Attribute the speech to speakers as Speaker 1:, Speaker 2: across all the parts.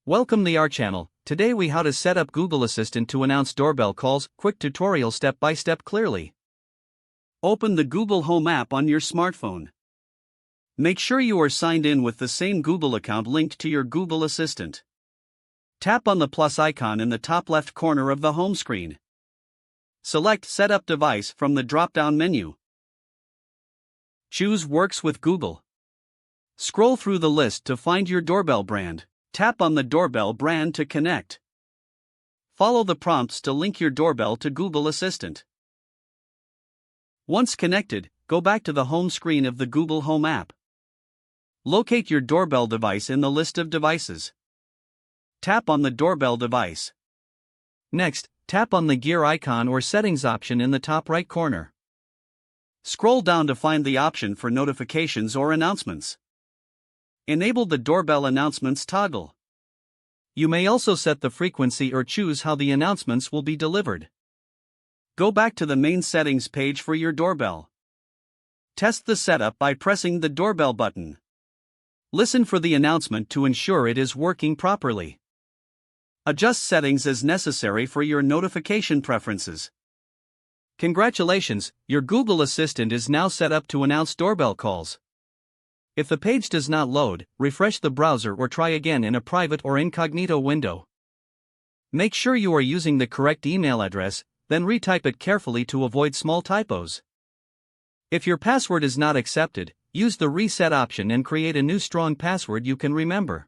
Speaker 1: Welcome to our channel. Today we how to set up Google Assistant to announce doorbell calls, quick tutorial step by step clearly. Open the Google Home app on your smartphone. Make sure you are signed in with the same Google account linked to your Google Assistant. Tap on the plus icon in the top left corner of the home screen. Select Set Up Device from the drop-down menu. Choose Works with Google. Scroll through the list to find your doorbell brand. Tap on the doorbell brand to connect. Follow the prompts to link your doorbell to Google Assistant. Once connected, go back to the home screen of the Google Home app. Locate your doorbell device in the list of devices. Tap on the doorbell device. Next, tap on the gear icon or settings option in the top right corner. Scroll down to find the option for notifications or announcements. Enable the doorbell announcements toggle. You may also set the frequency or choose how the announcements will be delivered. Go back to the main settings page for your doorbell. Test the setup by pressing the doorbell button. Listen for the announcement to ensure it is working properly. Adjust settings as necessary for your notification preferences. Congratulations, your Google Assistant is now set up to announce doorbell calls. If the page does not load, refresh the browser or try again in a private or incognito window. Make sure you are using the correct email address, then retype it carefully to avoid small typos. If your password is not accepted, use the reset option and create a new strong password you can remember.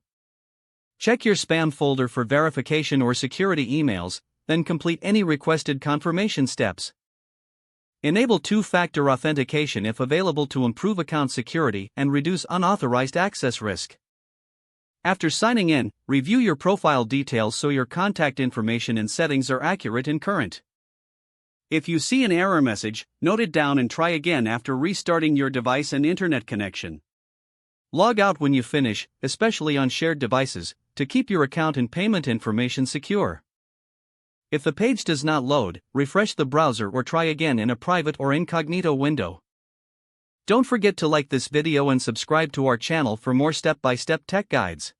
Speaker 1: Check your spam folder for verification or security emails, then complete any requested confirmation steps. Enable two-factor authentication if available to improve account security and reduce unauthorized access risk. After signing in, review your profile details so your contact information and settings are accurate and current. If you see an error message, note it down and try again after restarting your device and internet connection. Log out when you finish, especially on shared devices, to keep your account and payment information secure. If the page does not load, refresh the browser or try again in a private or incognito window. Don't forget to like this video and subscribe to our channel for more step-by-step tech guides.